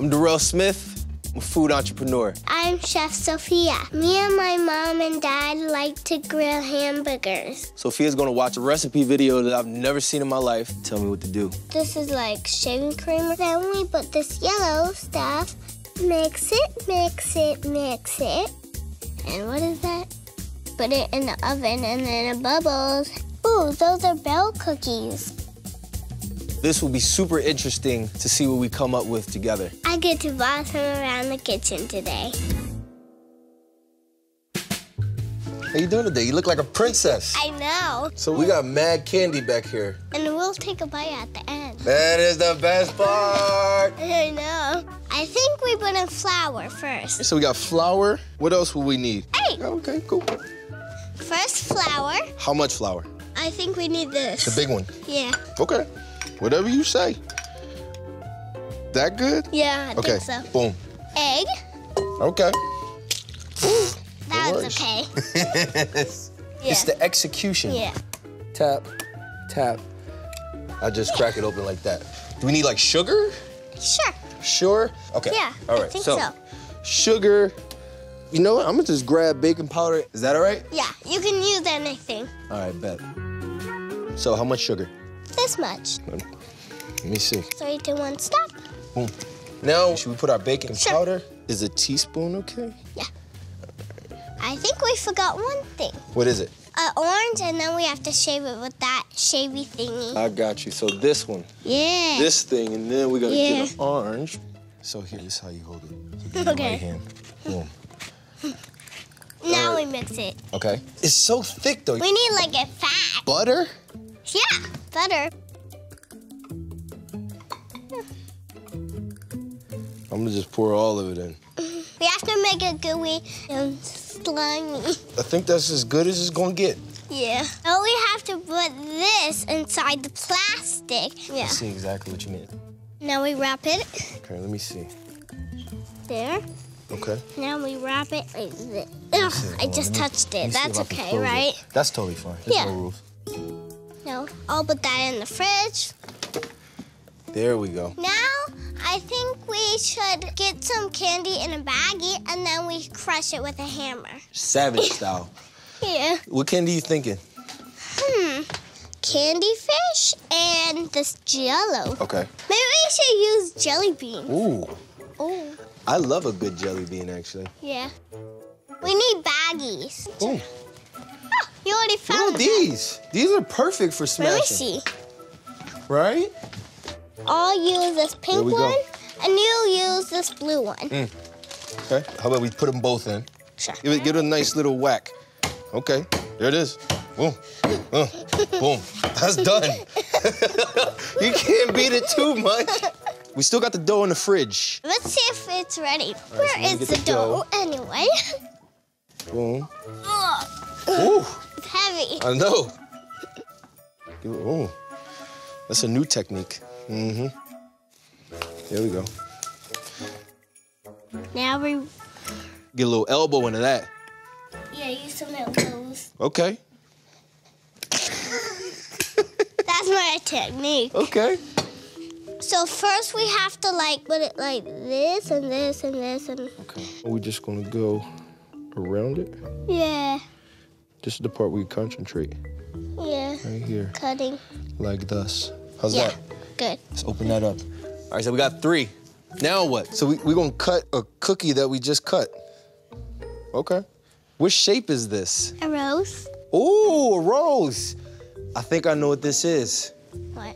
I'm Derrell Smith, I'm a food entrepreneur. I'm Chef Sophia. Me and my mom and dad like to grill hamburgers. Sophia's gonna watch a recipe video that I've never seen in my life. Tell me what to do. This is like shaving cream. Then we put this yellow stuff, mix it, mix it, mix it. And what is that? Put it in the oven and then it bubbles. Ooh, those are Belle cookies. This will be super interesting to see what we come up with together. I get to boss him around the kitchen today. How you doing today? You look like a princess. I know. So we got mad candy back here. And we'll take a bite at the end. That is the best part. I know. I think we put in flour first. So we got flour. What else will we need? Hey! Okay, cool. First flour. How much flour? I think we need this. The big one? Yeah. Okay. Whatever you say. That good? Yeah, I think so. Boom. Egg. Okay. That was okay. It's the execution. Yeah. Tap, tap. I just crack it open like that. Do we need like sugar? Sure. Sure? Okay. Yeah, all right. I think so. Sugar. You know what? I'm gonna just grab baking powder. Is that all right? Yeah, you can use anything. All right, bet. So how much sugar? This much. Let me see. 3, 2, 1, stop. Boom. Now, should we put our baking Sure. powder? Is a teaspoon okay? Yeah. I think we forgot one thing. What is it? Orange, and then we have to shave it with that shavy thingy. I got you. So this one. Yeah. This thing, and then we're gonna get an orange. So here's how you hold it. So Okay. Right hand. Boom. Now we mix it. Okay. It's so thick though. We need like a fat. Butter? Yeah, butter. I'm gonna just pour all of it in. We have to make it gooey and slimy. I think that's as good as it's gonna get. Yeah. Now we have to put this inside the plastic. Yeah. I see exactly what you mean. Now we wrap it Okay, let me see. there. Okay. Now we wrap it like this. Ugh, I just touched it. That's okay, right? That's totally fine. There's Yeah. no rules. No, I'll put that in the fridge. There we go. Now, I think we should get some candy in a baggie and then we crush it with a hammer. Savage style. Yeah. What candy are you thinking? Candy fish and this Jell-O. Okay. Maybe we should use jelly beans. Ooh. Oh. I love a good jelly bean, actually. Yeah. We need baggies. Ooh. Oh, you already found Look at these. These are perfect for smashing. Let me see. Right? I'll use this pink There we go. one, and you'll use this blue one. Okay. How about we put them both in? Sure. Give it a nice little whack. Okay. There it is. Boom. Boom. That's done. You can't beat it too much. We still got the dough in the fridge. Let's see if it's ready. so Where let me is get the the dough anyway? Boom. Ugh, Ooh. it's heavy. I know. Ooh. That's a new technique. Mm-hmm. There we go. Now we... Get a little elbow into that. Yeah, use some elbows. Okay. That's my technique. Okay. So first we have to like put it like this and this and this and... Okay. We're just gonna go around it. Yeah, This is the part where you concentrate. yeah. Right here. Cutting. Like thus. How's Yeah, that? good. Let's open that up. All right, so we got 3. Now what? So we're gonna cut a cookie that we just cut. Okay. What shape is this? A rose. Ooh, a rose. I think I know what this is. What?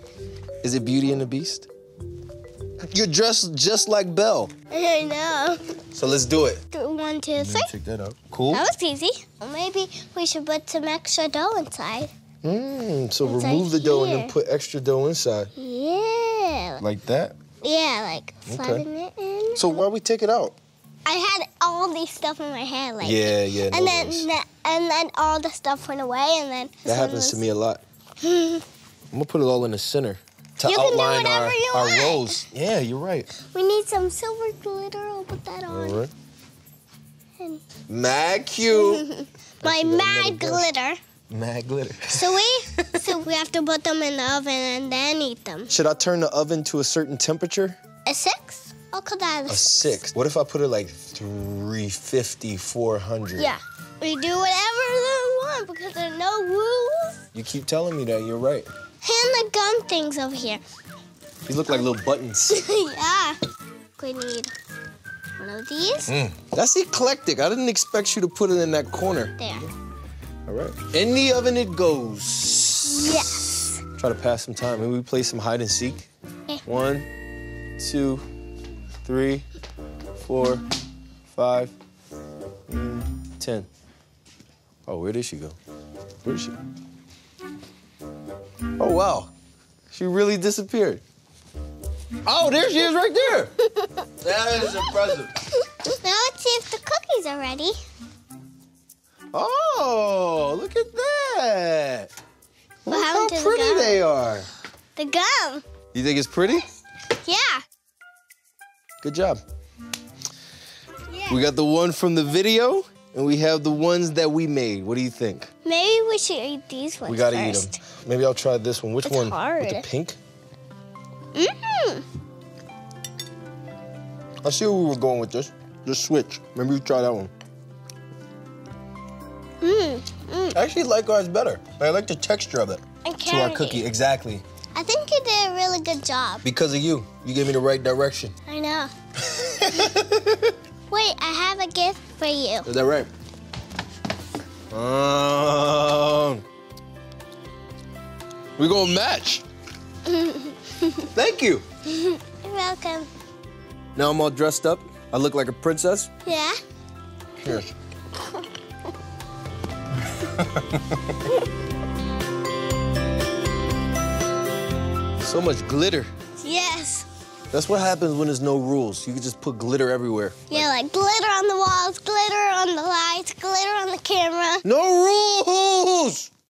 Is it Beauty and the Beast? You're dressed just like Belle. I know. So let's do it. 1, 2, 3. Check that out. Cool. That was easy. Maybe we should put some extra dough inside. So It's remove like the dough and then here. put extra dough inside. Yeah. Like that? Yeah, like sliding it in. So why we take it out? I had all these stuff in my head, like. Yeah, no And then worries. and then all the stuff went away, and then. That happens to me a lot. I'm gonna put it all in the center to You can do outline whatever you our want. rose. Yeah, you're right. We need some silver glitter. I'll put that on. All right. And Mad cute. my Actually, mad another brush. glitter. Mad glitter. So we have to put them in the oven and then eat them. Should I turn the oven to a certain temperature? A 6? I'll call that a 6. What if I put it like 350, 400? Yeah. We do whatever they want because there are no rules. You keep telling me that. You're right. And the gum things over here. These look like little buttons. Yeah. We need one of these. That's eclectic. I didn't expect you to put it in that corner. There. All right. In the oven it goes. Yes. Try to pass some time. Maybe we play some hide and seek. Okay. 1, 2, 3, 4, 5, 10. Oh, where did she go? Where is she? Oh, wow. She really disappeared. Oh, there she is right there. That is impressive. Now let's see if the cookies are ready. Oh, look at that. Look how happened to the pretty gum? they are. The gum. You think it's pretty? Yeah. Good job. Yeah. We got the one from the video, and we have the ones that we made. What do you think? Maybe we should eat these ones We gotta eat first. them. Maybe I'll try this one. Which It's one? hard. With the pink? Mm-hmm. I see where we were going with this. Just switch. Maybe you try that one. I actually like ours better. I like the texture of it. And To our candy. cookie, exactly. I think you did a really good job. Because of you. You gave me the right direction. I know. Wait, I have a gift for you. Is that right? We're gonna match. Thank you. You're welcome. Now I'm all dressed up. I look like a princess. Yeah? Cheers. So much glitter. Yes. That's what happens when there's no rules. You can just put glitter everywhere. Yeah, like glitter on the walls, glitter on the lights, glitter on the camera. No rules!